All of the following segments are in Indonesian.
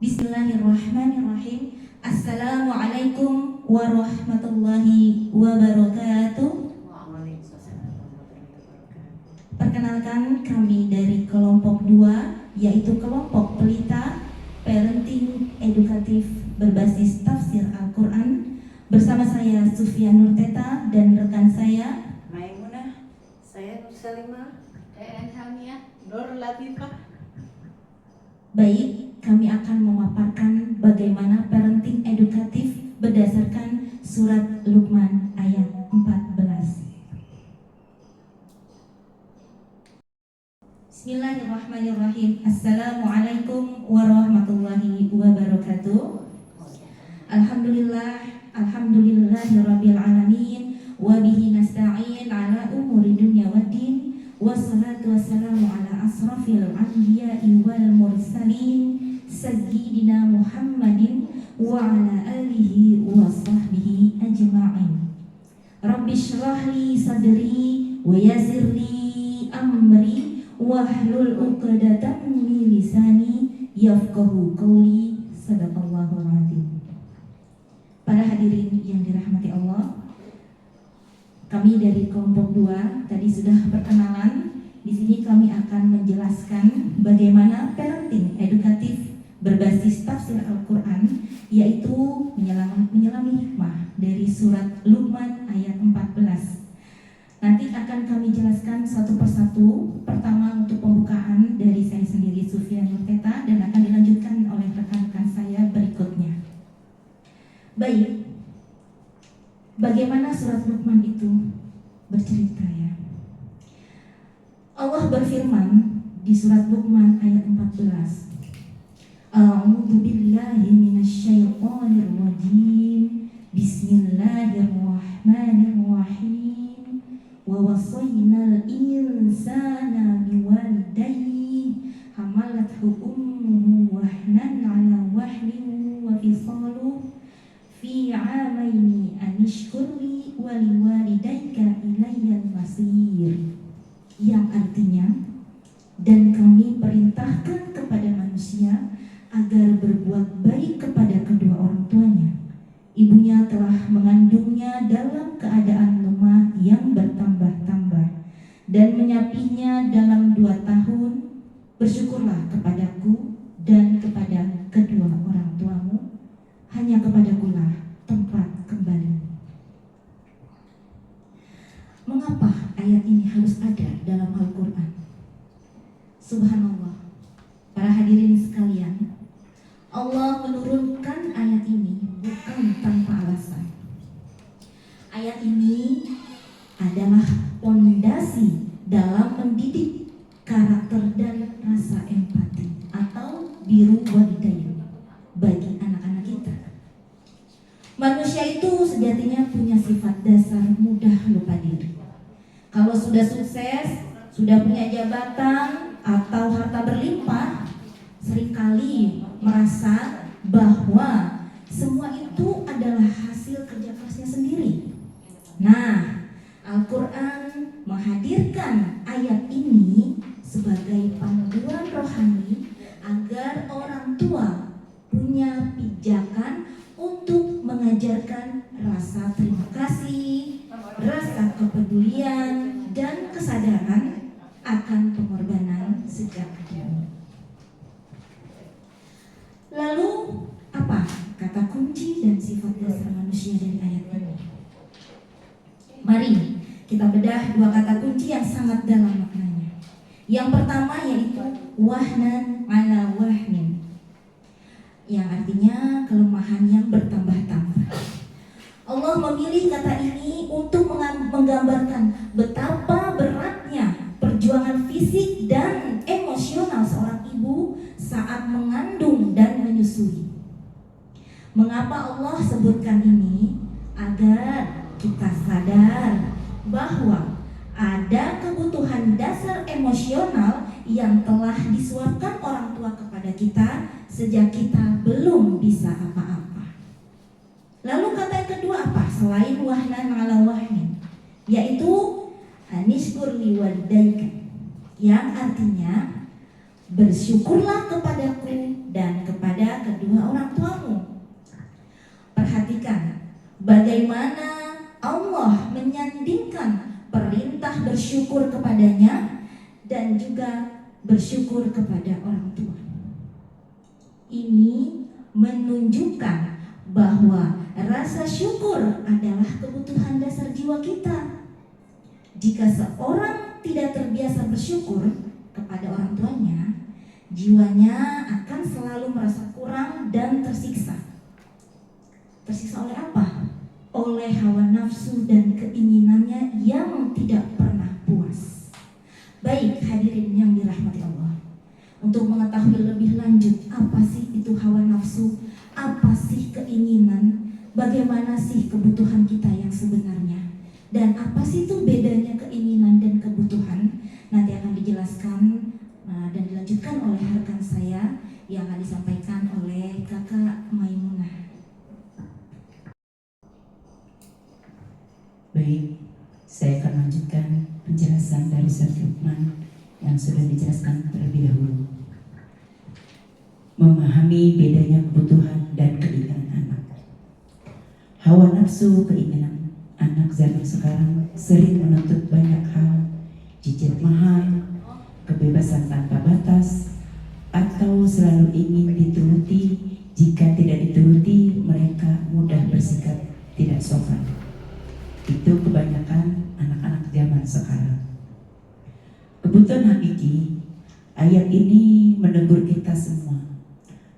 Bismillahirrahmanirrahim. Assalamualaikum warahmatullahi wabarakatuh. Perkenalkan, kami dari kelompok 2, yaitu kelompok pelita parenting edukatif berbasis tafsir Al-Quran. Bersama saya Sufyan Nurteta dan rekan saya Maimunah, saya Nur Salimah, Hamia, Nur Latifah. Baik, kami akan memaparkan bagaimana parenting edukatif berdasarkan surat Luqman ayat 14. Bismillahirrahmanirrahim. Assalamualaikum warahmatullahi wabarakatuh. Alhamdulillahirabbil alamin wa bihi nasta'in ala umuri dunya waddin. Wassalatu wassalamu ala asrafil anbiya'i wal mursalin sayyidina Muhammadin wa ala alihi wa sahbihi ajma'in. Rabbi shrah li sadri wa yassir li amri wahlul 'uqdatam min lisani yafqahu qawli. Shadaqallahul adzim. Para hadirin yang dirahmati Allah, kami dari kelompok 2 tadi sudah perkenalan. Di sini kami akan menjelaskan bagaimana parenting edukatif berbasis tafsir Al-Quran, yaitu menyelami hikmah dari surat Luqman ayat 14. Nanti akan kami jelaskan satu persatu. Pertama untuk pembukaan dari saya sendiri Sufyan Nurteta, dan akan dilanjutkan oleh rekan-rekan saya berikutnya. Baik, bagaimana surat Luqman itu bercerita ya? Allah berfirman di surat Luqman ayat 14. A'udzu billahi minasyaitonir rajim. Bismillahirrahmanirrahim. Wa wasaynal insana biwalidayhi hamalathu ummuhu wahnan 'ala wahnin wa fisaluhu fi 'amaini anishkurli wa liwalidayka ilayyal masir. Yang artinya, dan kami perintahkan kepada manusia agar berbuat baik kepada kedua orang tuanya. Ibunya telah mengandungnya dalam keadaan lemah yang bertambah-tambah dan menyapinya dalam 2 tahun. Bersyukurlah kepadaku dan kepada kedua orang tuamu, hanya kepadakulah tempat kembali. Mengapa ayat ini harus ada dalam Al-Quran? Subhanallah, para hadirin sekalian, Allah menurunkan ayat ini bukan tanpa alasan. Ayat ini adalah pondasi dalam mendidik karakter dan rasa empati atau biru walidayah bagi anak-anak kita. Manusia itu sejatinya punya sifat dasar mudah lupa diri. Kalau sudah sukses, sudah punya jabatan atau harta berlimpah, seringkali merasa bahwa semua itu adalah hasil kerja kerasnya sendiri. Nah, Al-Quran menghadirkan ayat ini sebagai panduan rohani agar orang tua punya pijakan untuk mengajarkan rasa terima kasih, rasa kepedulian, dan kesadaran akan pengorbanan sejak dini. Lalu apa kata kunci dan sifat dasar manusia dari ayat ini? Mari kita bedah 2 kata kunci yang sangat dalam maknanya. Yang pertama yaitu wahnan ala wahnin, yang artinya kelemahan yang bertambah-tambah. Allah memilih kata ini untuk menggambarkan betapa beratnya perjuangan fisik dan emosional seorang ibu saat mengandung dan menyusui. Mengapa Allah sebutkan ini? Agar kita sadar bahwa ada kebutuhan dasar emosional yang telah disuapkan orang tua kepada kita sejak kita belum bisa apa-apa. Lalu kata yang kedua apa? Selain wahnan ala wahnin, yaitu anishkur liwalidayka, yang artinya bersyukurlah kepadaku dan kepada kedua dan juga bersyukur kepada orang tua. Ini menunjukkan bahwa rasa syukur adalah kebutuhan dasar jiwa kita. Jika seorang tidak terbiasa bersyukur kepada orang tuanya, jiwanya akan selalu merasa kurang dan tersiksa. Tersiksa oleh apa? Oleh hawa nafsu dan keinginannya yang tidak pernah puas. Baik hadirin yang dirahmati Allah, untuk mengetahui lebih lanjut apa sih itu hawa nafsu, apa sih keinginan, bagaimana sih kebutuhan kita yang sebenarnya, dan apa sih itu bedanya keinginan dan kebutuhan, nanti akan dijelaskan dan dilanjutkan oleh rekan saya yang akan disampaikan oleh Kakak Maimunah. Baik, saya akan lanjutkan penjelasan dari Surat Luqman yang sudah dijelaskan terlebih dahulu. Memahami bedanya kebutuhan dan keinginan anak. Hawa nafsu keinginan anak zaman sekarang sering menuntut banyak hal, cicit mahal, kebebasan tanpa batas, atau selalu ingin dituruti. Jika tidak dituruti, mereka mudah bersikap tidak sopan. Itu kebanyakan anak-anak zaman sekarang. Kebutuhan hakiki, ayat ini menegur kita semua.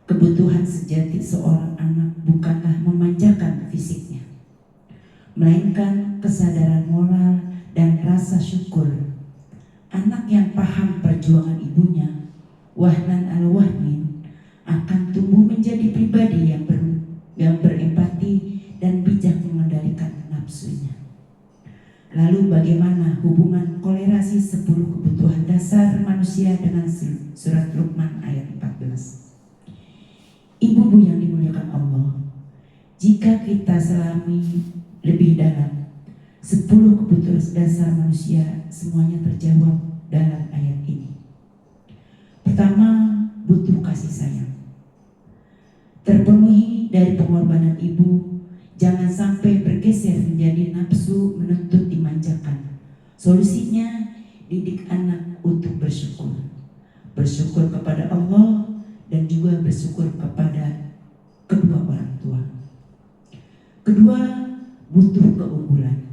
Kebutuhan sejati seorang anak bukanlah memanjakan fisiknya, melainkan kesadaran moral dan rasa syukur. Anak yang paham perjuangan ibunya, wahnan al-wahmin, akan tumbuh menjadi pribadi yang berempati dan bijak mengendalikan nafsunya. Lalu bagaimana hubungan kolerasi 10 kebutuhan dasar manusia dengan surat Luqman ayat 14? Ibu-ibu yang dimuliakan Allah, jika kita selami lebih dalam 10 kebutuhan dasar manusia, semuanya terjawab dalam ayat ini. Pertama, butuh kasih sayang. Terpenuhi dari pengorbanan ibu. Jangan sampai bergeser menjadi nafsu menuntut dimanjakan. Solusinya, didik anak untuk bersyukur. Bersyukur kepada Allah dan juga bersyukur kepada kedua orang tua. Kedua, butuh keunggulan.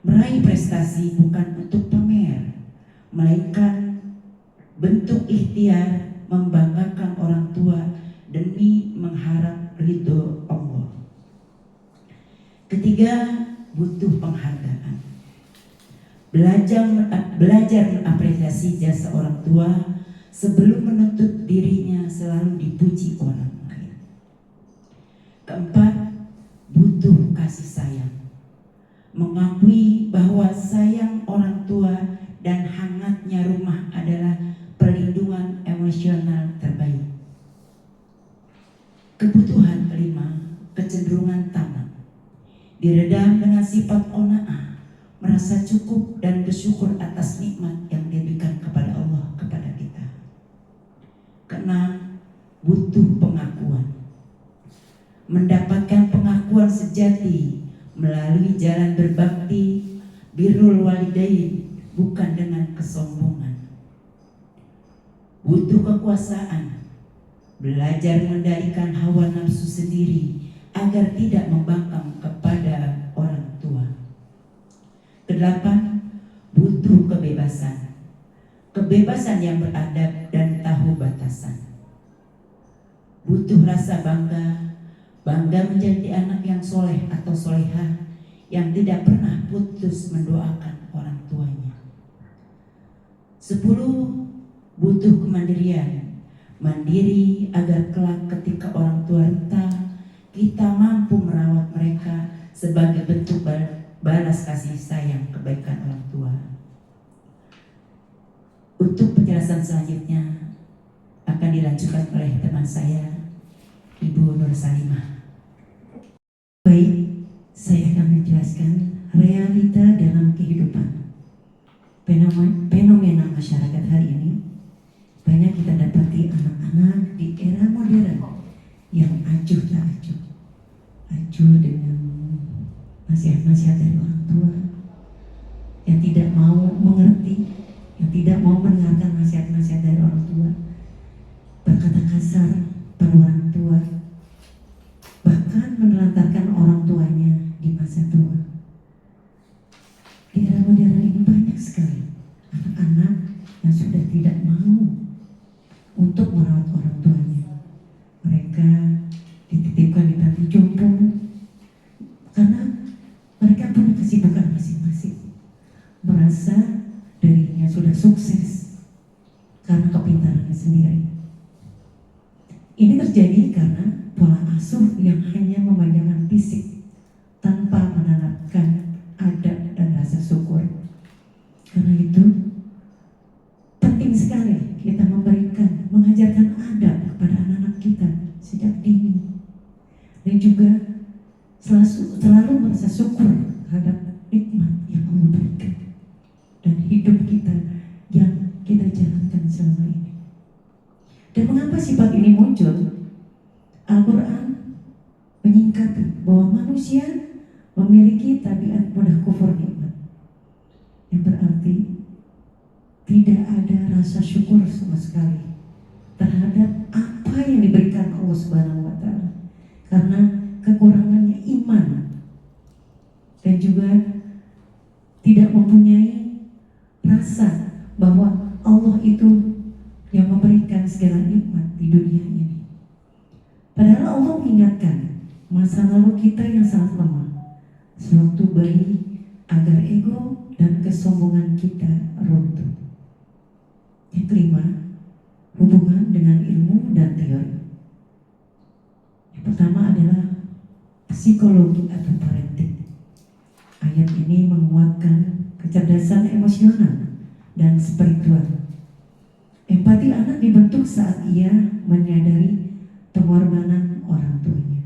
Meraih prestasi bukan untuk pamer, melainkan bentuk ikhtiar membanggakan orang tua demi mengharap ridho Allah. Ketiga, butuh penghargaan. Belajar mengapresiasi jasa orang tua sebelum menuntut dirinya selalu dipuji orang lain. Keempat, butuh kasih sayang. Mengakui bahwa sayang orang tua dan hangatnya rumah adalah perlindungan emosional terbaik. Kebutuhan kelima, kecenderungan tamak. Diredam dengan sifat qanaah, merasa cukup dan bersyukur atas nikmat yang diberikan kepada Allah kepada kita. Keenam, butuh pengakuan. Mendapatkan pengakuan sejati melalui jalan berbakti, birrul walidain, bukan dengan kesombongan. Butuh kekuasaan. Belajar mengendalikan hawa nafsu sendiri agar tidak membangkang kepada orang tua. Kedelapan, butuh kebebasan. Kebebasan yang beradab dan tahu batasan. Butuh rasa bangga menjadi anak yang soleh atau solehah yang tidak pernah putus mendoakan orang tuanya. 10, butuh kemandirian. Mandiri agar kelak ketika orang tua renta, kita mampu merawat mereka sebagai bentuk balas kasih sayang kebaikan orang tua. Untuk penjelasan selanjutnya akan dilanjutkan oleh teman saya, Ibu Nur Salimah. Baik, saya akan menjelaskan realita dalam kehidupan. Fenomena masyarakat hari ini banyak kita dapati anak-anak di era modern yang acuh tak acuh. Acuh dengan nasihat-nasihat dari orang tua, yang tidak mau mengerti, yang tidak mau mendengarkan nasihat-nasihat dari orang tua, berkata kasar pada orang tua, bahkan menelantarkan orang tuanya di masa tua. Di era modern ini banyak sekali anak-anak yang sudah tidak mau untuk merawat orang tuanya. Mereka dititipkan di panti jompo karena mereka punya kesibukan masing-masing, merasa dirinya sudah sukses karena kepintarannya sendiri. Ini terjadi karena pola asuh yang hanya memanjakan fisik tanpa menanamkan adab dan rasa syukur. Karena itu penting sekali kita mengajarkan adab kepada anak-anak kita sejak dini, dan juga selalu merasa syukur terhadap nikmat yang Allah berikan dan hidup kita yang kita jalankan selama ini. Dan mengapa sifat ini muncul? Al-Quran menyingkapi bahwa manusia memiliki tabiat mudah kufur nikmat, yang berarti tidak ada rasa syukur sama sekali terhadap apa yang diberikan Allah Subhanahu wa Ta'ala, karena kekurangannya iman dan juga tidak mempunyai rasa bahwa Allah itu yang memberikan segala nikmat di dunia ini. Padahal Allah mengingatkan masa lalu kita yang sangat lemah sewaktu bayi, agar ego dan kesombongan kita runtuh. Yang kelima, hubungan dengan ilmu dan teori. Yang pertama adalah psikologi atau parenting. Ayat ini menguatkan kecerdasan emosional dan spiritual. Empati anak dibentuk saat ia menyadari pengorbanan orang tuanya.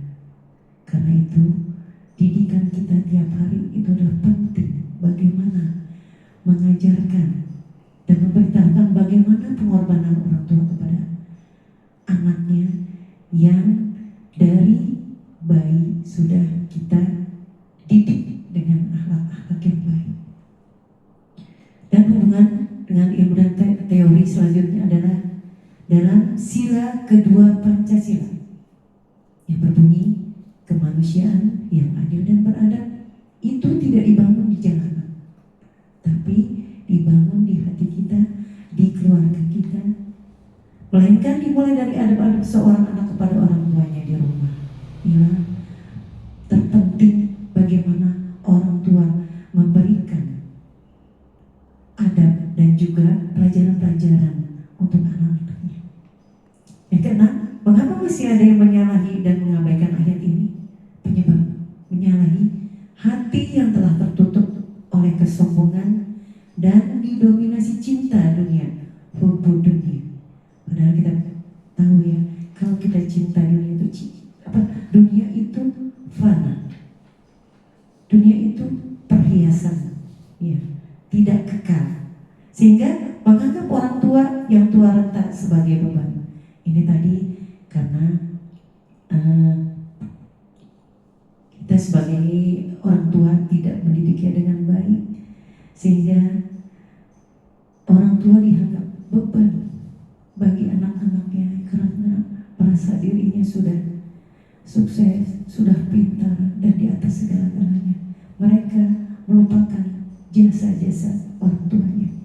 Karena itu, didikan kita tiap hari itu adalah penting, bagaimana mengajarkan dan memberitahukan bagaimana pengorbanan orang tua kepada anaknya yang dari bayi sudah kita didik dengan akhlak-akhlak yang baik. Dan hubungan dengan ilmu dan teori selanjutnya adalah dalam sila kedua Pancasila yang berbunyi kemanusiaan yang adil dan beradab itu tidak dibangun di jalanan, tapi dibangun di hati kita, di keluarga kita, melainkan dimulai dari adab-adab seorang anak kepada orang tuanya di rumah. Inilah terpenting bagaimana orang tua memberikan adab dan juga pelajaran-pelajaran untuk anak-anaknya. Yang keenam, mengapa masih ada yang menyalahi dan mengabaikan ayat ini? Penyebab menyalahi hati yang telah tertutup oleh kesombongan dan didominasi cinta dunia, hubbu dunia. Padahal kita tahu ya, kalau kita cinta dunia itu dunia itu fana, dunia itu perhiasan, ya, tidak kekal. Sehingga menganggap orang tua yang tua renta sebagai beban. Ini tadi karena kita sebagai orang tua tidak mendidiknya dengan baik, sehingga orang tua dianggap beban bagi anak-anaknya karena merasa dirinya sudah sukses, sudah pintar dan di atas segala-galanya. Mereka melupakan jasa-jasa orang tuanya.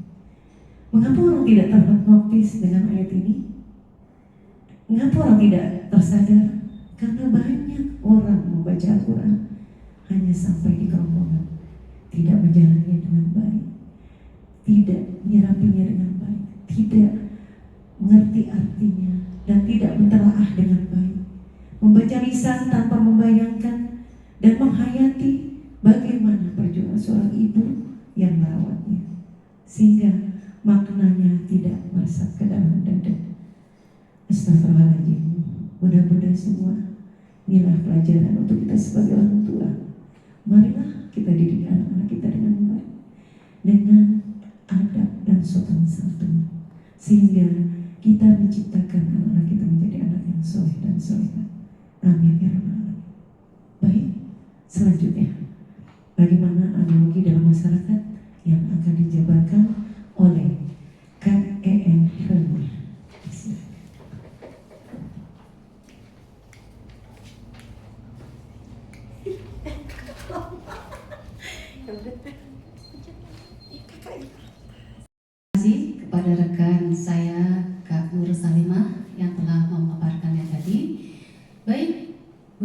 Mengapa orang tidak terhipnotis dengan ayat ini? Mengapa orang tidak tersadar? Karena banyak orang membaca Al-Quran hanya sampai di kerongkongan, tidak menjalannya dengan baik, tidak menyerapinya dengan baik, tidak mengerti artinya, dan tidak mentelaah dengan baik. Membaca lisan tanpa membayangkan dan menghayati bagaimana perjuangan seorang ibu yang merawatnya, sehingga maknanya tidak meresap ke dalam dada. Astagfirullahaladzim. Mudah-mudahan semua inilah pelajaran untuk kita sebagai orang tua. Marilah kita didik anak-anak kita dengan baik, dengan adab dan sopan santun, sehingga kita menciptakan anak-anak kita menjadi anak yang soleh dan solehah. Amin ya rabbal alamin. Baik, selanjutnya bagaimana analogi dalam masyarakat yang akan dijabarkan oleh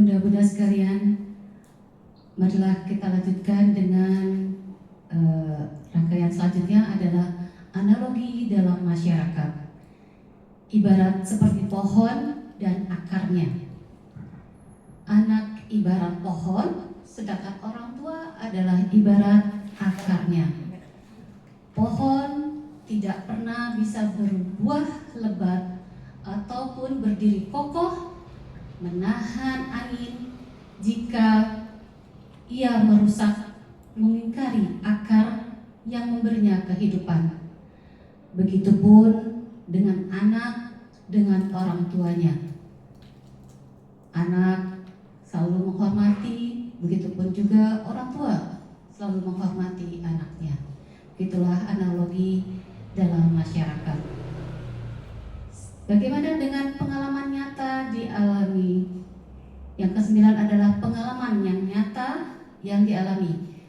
Bunda-bunda sekalian, marilah kita lanjutkan dengan rangkaian selanjutnya adalah analogi dalam masyarakat. Ibarat seperti pohon dan akarnya. Anak ibarat pohon, sedangkan orang tua adalah ibarat akarnya. Pohon tidak pernah bisa berbuah lebat ataupun berdiri kokoh menahan angin jika ia merusak, mengingkari akar yang memberinya kehidupan. Begitupun dengan anak dengan orang tuanya. Anak selalu menghormati, begitupun juga orang tua selalu menghormati anaknya. Itulah analogi dalam masyarakat. Bagaimana dengan pengalaman nyata dialami? Yang kesembilan adalah pengalaman yang nyata yang dialami.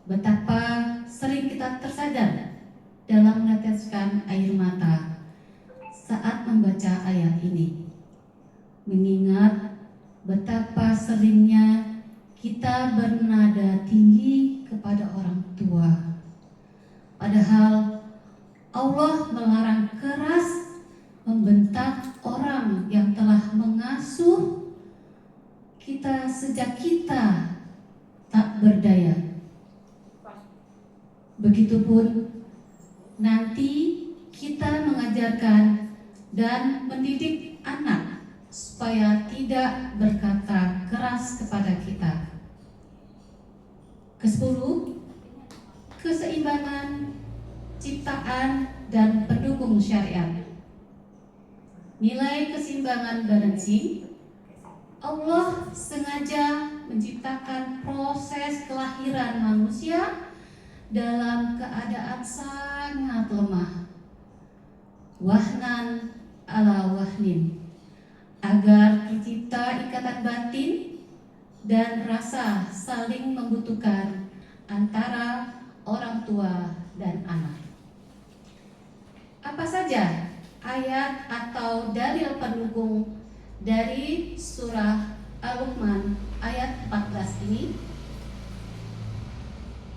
Betapa sering kita tersadar dalam meneteskan air mata saat membaca ayat ini. Mengingat betapa seringnya kita bernada tinggi kepada orang tua. Padahal Allah melarang keras membentak orang yang telah mengasuh kita sejak kita tak berdaya. Begitupun nanti kita mengajarkan dan mendidik anak supaya tidak berkata keras kepada kita. Kesepuluh, keseimbangan ciptaan dan pendukung syariat. Nilai keseimbangan balancing, Allah sengaja menciptakan proses kelahiran manusia dalam keadaan sangat lemah, wahnan ala wahnin, agar tercipta ikatan batin dan rasa saling membutuhkan antara orang tua dan anak. Apa saja ayat atau dalil pendukung dari surah Al-Luqman ayat 14 ini?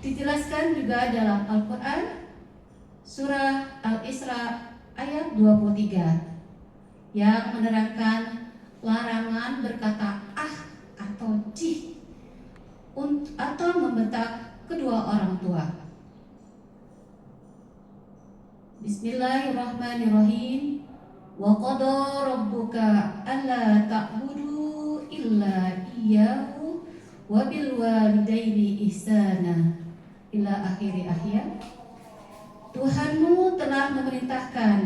Dijelaskan juga dalam Al-Quran surah Al-Isra ayat 23 yang menerangkan larangan berkata ah atau cih atau membentak kedua orang tua. Bismillahirrahmanirrahim. Wa qada rabbuka alla ta'budu illa iyyahu wa bil walidaini ihsana ila akhiri ayat. Tuhanmu telah memerintahkan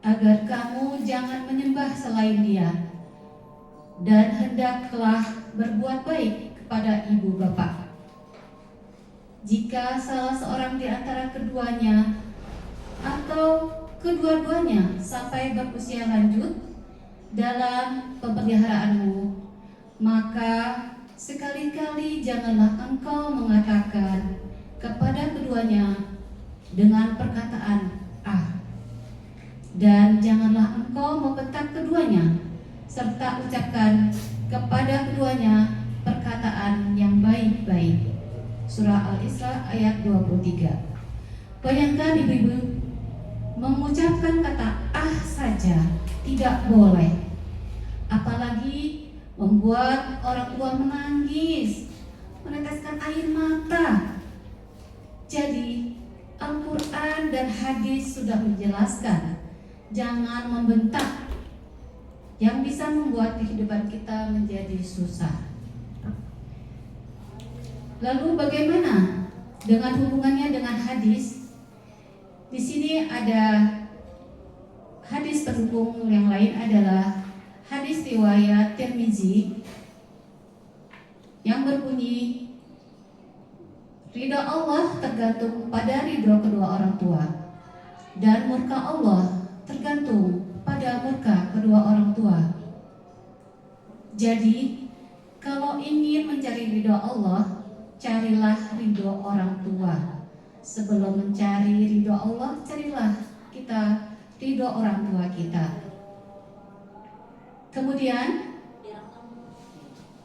agar kamu jangan menyembah selain Dia dan hendaklah berbuat baik kepada ibu bapa. Jika salah seorang di antara keduanya atau kedua-duanya sampai berusia lanjut dalam pemeliharaanmu, maka sekali-kali janganlah engkau mengatakan kepada keduanya dengan perkataan ah, dan janganlah engkau membentak keduanya serta ucapkan kepada keduanya perkataan yang baik-baik. Surah Al-Isra ayat 23. Bayangkan ibu-ibu mengucapkan kata ah saja tidak boleh, apalagi membuat orang tua menangis, meneteskan air mata. Jadi Al-Quran dan hadis sudah menjelaskan jangan membentak yang bisa membuat kehidupan kita menjadi susah. Lalu bagaimana dengan hubungannya dengan hadis? Di sini ada hadis pendukung yang lain adalah hadis riwayat Tirmizi yang berbunyi ridha Allah tergantung pada ridha kedua orang tua dan murka Allah tergantung pada murka kedua orang tua. Jadi kalau ingin mencari ridha Allah, carilah ridha orang tua. Sebelum mencari ridho Allah, carilah kita ridho orang tua kita. Kemudian,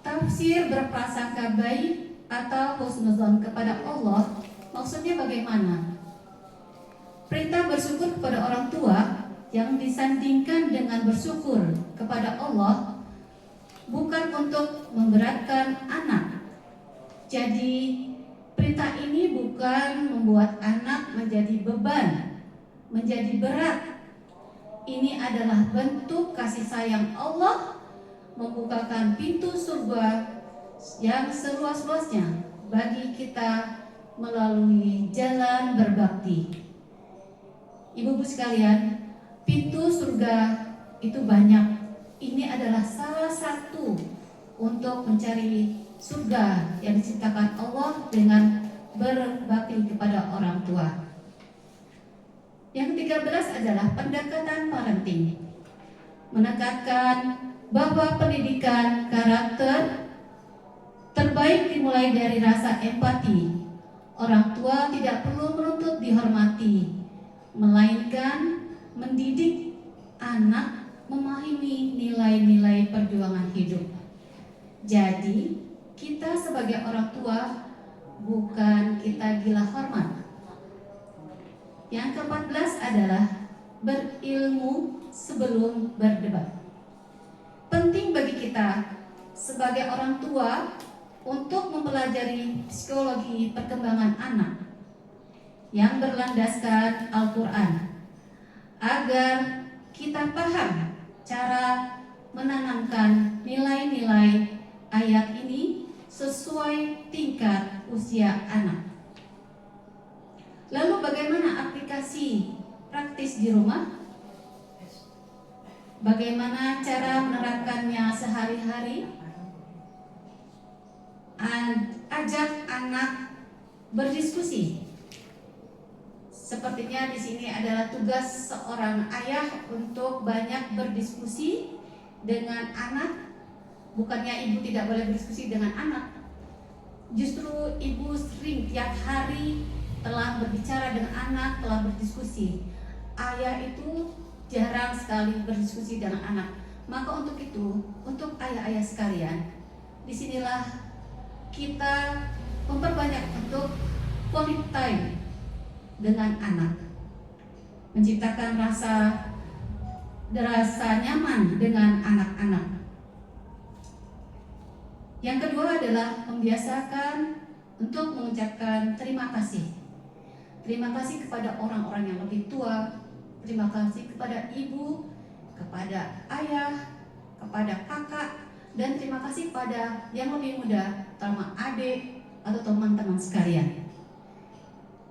tahu Tafsir berprasangka baik atau husnuzon kepada Allah maksudnya bagaimana? Perintah bersyukur kepada orang tua yang disandingkan dengan bersyukur kepada Allah bukan untuk memberatkan anak. Jadi perintah ini bukan membuat anak menjadi beban, menjadi berat. Ini adalah bentuk kasih sayang Allah membukakan pintu surga yang seluas-luasnya bagi kita melalui jalan berbakti. Ibu-ibu sekalian, pintu surga itu banyak. Ini adalah salah satu untuk mencari surga yang diciptakan Allah dengan berbakti kepada orang tua. Yang ke-13 adalah pendekatan parenting. Menekankan bahwa pendidikan karakter terbaik dimulai dari rasa empati. Orang tua tidak perlu menuntut dihormati, melainkan mendidik anak memahami nilai-nilai perjuangan hidup. Jadi, kita sebagai orang tua bukan kita gila hormat. Yang ke-14 adalah berilmu sebelum berdebat. Penting bagi kita sebagai orang tua untuk mempelajari psikologi perkembangan anak yang berlandaskan Al-Quran agar kita paham cara menanamkan nilai-nilai ayat ini sesuai tingkat usia anak. Lalu bagaimana aplikasi praktis di rumah? Bagaimana cara menerapkannya sehari-hari? Ajak anak berdiskusi. Sepertinya di sini adalah tugas seorang ayah untuk banyak berdiskusi dengan anak. Bukannya ibu tidak boleh berdiskusi dengan anak. Justru ibu sering tiap hari telah berbicara dengan anak, telah berdiskusi. Ayah itu jarang sekali berdiskusi dengan anak. Maka untuk itu, untuk ayah-ayah sekalian, disinilah kita memperbanyak untuk quality time dengan anak, menciptakan rasa nyaman dengan anak-anak. Yang kedua adalah membiasakan untuk mengucapkan terima kasih. Terima kasih kepada orang-orang yang lebih tua, terima kasih kepada ibu, kepada ayah, kepada kakak, dan terima kasih pada yang lebih muda, terutama adik atau teman-teman sekalian.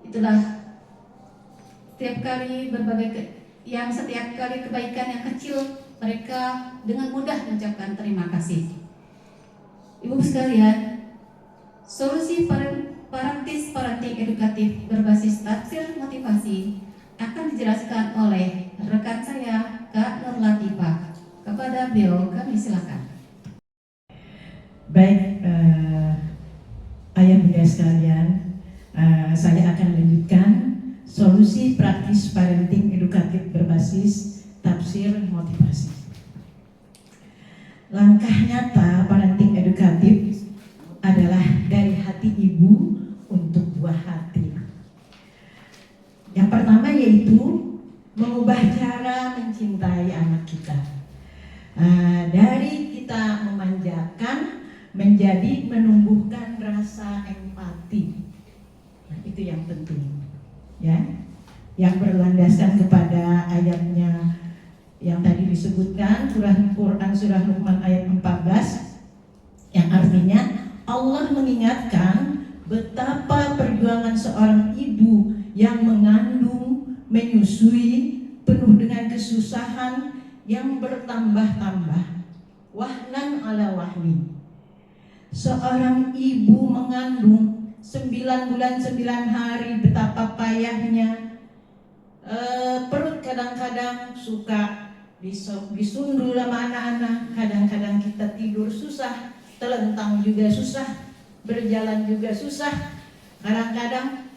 Itulah setiap kali kebaikan yang kecil mereka dengan mudah mengucapkan terima kasih. Ibu sekalian, solusi parenting edukatif berbasis tafsir motivasi akan dijelaskan oleh rekan saya Kak Nur Latifah. Kepada beliau kami silakan. Baik, ayah bunda sekalian, saya akan lanjutkan solusi praktis parenting edukatif berbasis tafsir motivasi. Langkah nyata parenting edukatif adalah dari hati ibu untuk buah hati. Yang pertama yaitu mengubah cara mencintai anak kita. Dari kita memanjakan menjadi menumbuhkan rasa empati. Nah, itu yang penting, ya. Yang berlandaskan kepada ayatnya yang tadi disebutkan, Quran surah Luqman ayat 14, yang artinya Allah mengingatkan betapa perjuangan seorang ibu yang mengandung, menyusui, penuh dengan kesusahan yang bertambah-tambah. Wahnan ala wahni. Seorang ibu mengandung 9 bulan 9 hari, betapa payahnya. Perut kadang-kadang suka disundul sama anak-anak. Kadang-kadang kita tidur susah, telentang juga susah, berjalan juga susah. Kadang-kadang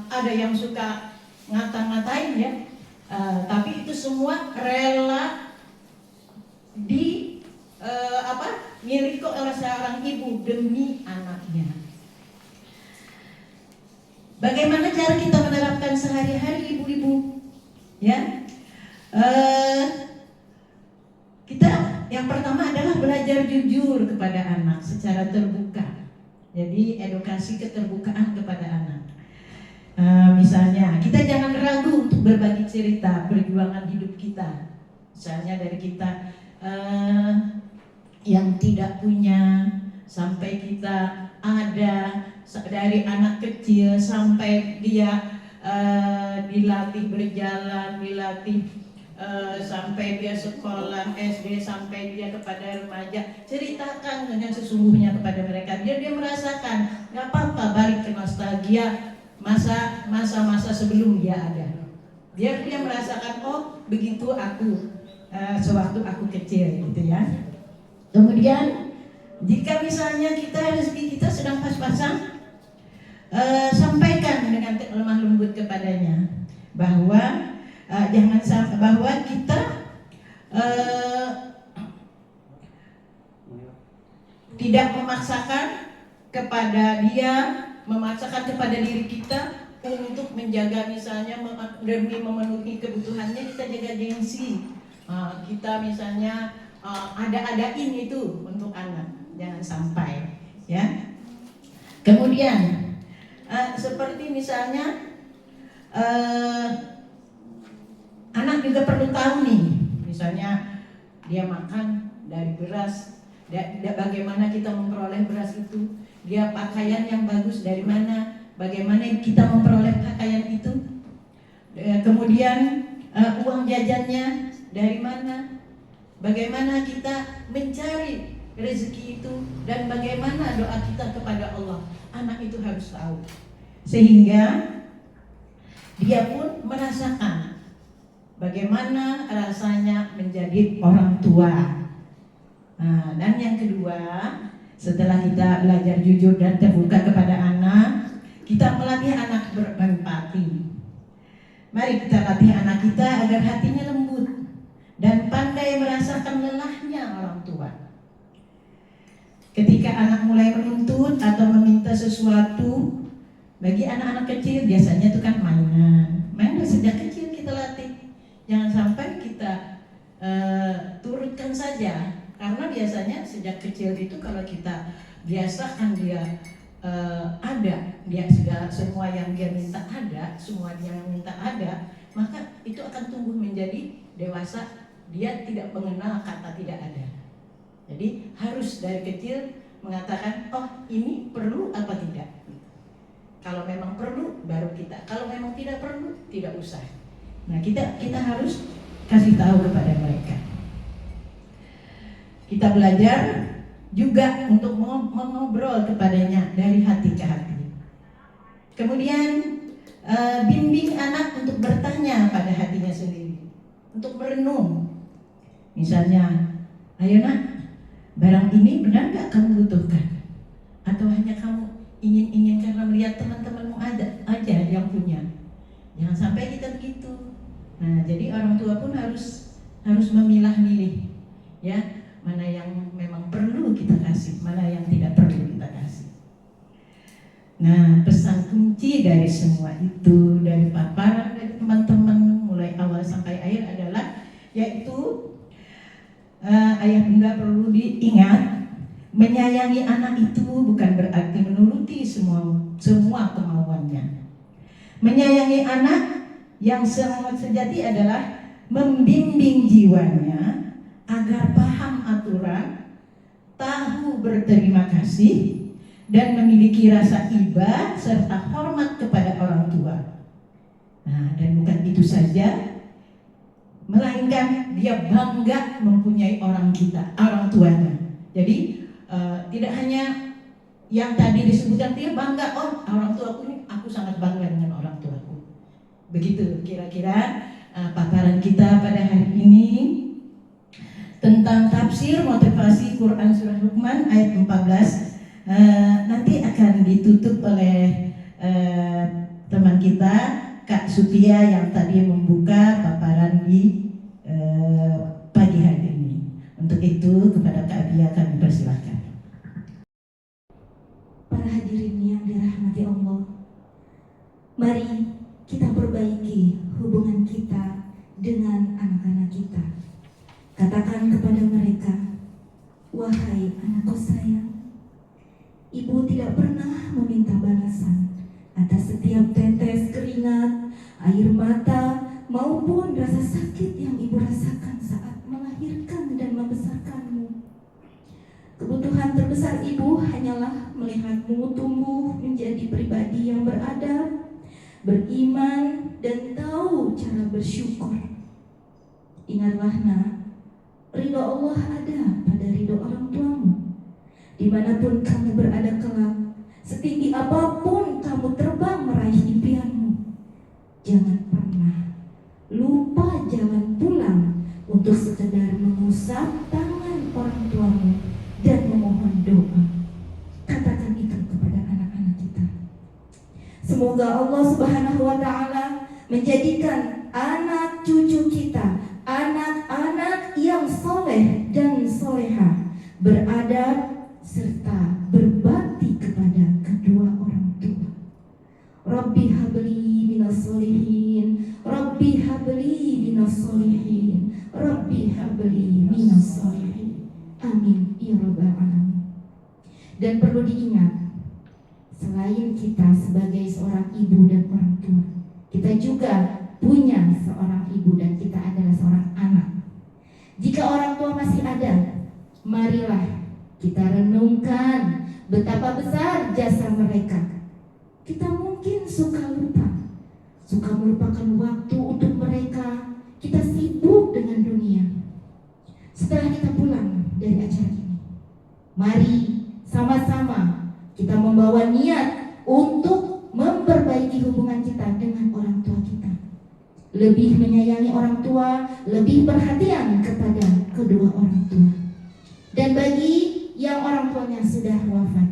ada yang suka ngata-ngatain ya, tapi itu semua rela milik oleh seorang ibu demi anaknya. Bagaimana cara kita menerapkan sehari-hari ibu-ibu? Ya, kita yang pertama adalah belajar jujur kepada anak secara terbuka. Jadi edukasi keterbukaan kepada anak. Misalnya kita jangan ragu untuk berbagi cerita perjuangan hidup kita. Misalnya dari kita yang tidak punya sampai kita ada, dari anak kecil sampai dia dilatih berjalan, dilatih sampai dia sekolah SD, sampai dia kepada remaja. Ceritakan dengan sesungguhnya kepada mereka biar dia merasakan. Gak apa-apa, balik ke nostalgia masa-masa sebelum dia ada. Biar dia merasakan, oh begitu aku sewaktu aku kecil gitu ya. Kemudian jika misalnya rezeki kita sedang pas-pasan, sampaikan dengan lemah lembut kepadanya bahwa jangan sampai bahwa kita tidak memaksakan kepada dia, memaksakan kepada diri kita untuk menjaga misalnya demi memenuhi kebutuhannya. Kita jaga gengsi, kita misalnya ada-adain itu untuk anak, jangan sampai ya. Kemudian seperti misalnya anak juga perlu tahu nih, misalnya dia makan dari beras, bagaimana kita memperoleh beras itu, dia pakaian yang bagus dari mana, bagaimana kita memperoleh pakaian itu, kemudian uang jajannya dari mana, bagaimana kita mencari rezeki itu, dan bagaimana doa kita kepada Allah. Anak itu harus tahu, sehingga dia pun merasakan bagaimana rasanya menjadi orang tua. Nah, dan yang kedua, setelah kita belajar jujur dan terbuka kepada anak, kita melatih anak berempati. Mari kita latih anak kita agar hatinya lembut dan pandai merasakan lelahnya orang tua. Ketika anak mulai menuntut atau meminta sesuatu, bagi anak-anak kecil biasanya itu kan mainan sejak kecil kita latih. Jangan sampai kita turutkan saja, karena biasanya sejak kecil itu kalau kita biasakan dia dia segala semua yang dia minta ada, semua yang minta ada, maka itu akan tumbuh menjadi dewasa, dia tidak mengenal kata tidak ada. Jadi harus dari kecil mengatakan, oh ini perlu apa tidak. Kalau memang perlu baru kita, kalau memang tidak perlu tidak usah. Nah kita harus kasih tahu kepada mereka. Kita belajar juga untuk mengobrol kepadanya dari hati ke hati. Kemudian bimbing anak untuk bertanya pada hatinya sendiri, untuk merenung. Misalnya, ayo nak, barang ini benar gak kamu butuhkan? Atau hanya kamu ingin karena melihat teman-temanmu ada aja yang punya? Jangan sampai kita begitu. Nah, jadi orang tua pun harus memilah-milih, ya, mana yang memang perlu kita kasih, mana yang tidak perlu kita kasih. Nah, pesan kunci dari semua itu, dari paparan dari teman-teman mulai awal sampai akhir adalah, yaitu ayah bunda perlu diingat, menyayangi anak itu bukan berarti menuruti semua kemauannya. Menyayangi anak yang sejati adalah membimbing jiwanya agar paham aturan, tahu berterima kasih, dan memiliki rasa iba serta hormat kepada orang tua. Nah, dan bukan itu saja, melainkan dia bangga mempunyai orang tuanya. Jadi tidak hanya yang tadi disebutkan, dia bangga, oh orang tuaku ini, aku sangat bangga dengan orang tuaku. Begitu kira-kira paparan kita pada hari ini tentang tafsir motivasi Quran Surah Luqman ayat 14. Nanti akan ditutup oleh teman kita Kak Supia yang tadi membuka paparan di pagi hari ini. Untuk itu kepada Kak Bia kami persilahkan. Wahai anakku sayang, ibu tidak pernah meminta balasan atas setiap tetes keringat, air mata, maupun rasa sakit yang ibu rasakan saat melahirkan dan membesarkanmu. Kebutuhan terbesar ibu hanyalah melihatmu tumbuh menjadi pribadi yang beradab, beriman, dan tahu cara bersyukur. Ingatlah nak, ridho Allah ada pada ridho orang tuamu. Dimanapun kamu berada kelak, setinggi apapun kamu terbang meraih impianmu, jangan pernah lupa jalan pulang untuk sekedar mengusap tangan orang tuamu dan memohon doa. Katakan itu kepada anak-anak kita. Semoga Allah Subhanahu wa Ta'ala menjadikan anak cucu kita anak-anak yang soleh dan soleha, beradab serta berbakti kepada kedua orang tua. Rabbi habli minas solihin, Rabbi habli minas solihin, Rabbi habli minas solihin. Amin ya rabbal alamin. Dan perlu diingat, selain kita sebagai seorang ibu dan orang tua, kita juga punya seorang ibu dan kita adalah seorang anak. Jika orang tua masih ada, marilah kita renungkan betapa besar jasa mereka. Kita mungkin suka melupakan waktu untuk mereka. Kita sibuk dengan dunia. Setelah kita pulang dari acara ini, mari sama-sama kita membawa niat untuk memperbaiki hubungan kita dengan orang tua kita. Lebih menyayangi orang tua, lebih perhatian kepada kedua orang tua. Dan bagi yang orang tuanya sudah wafat,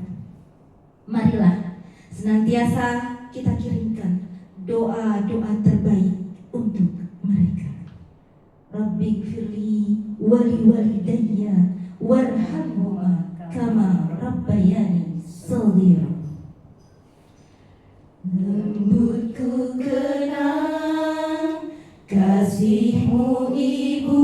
marilah senantiasa kita kirimkan doa-doa terbaik untuk mereka. Rabbighfirli wali walidayya warhamhuma kama rabbayani shaghira. Lembutku kenang kasihmu ibu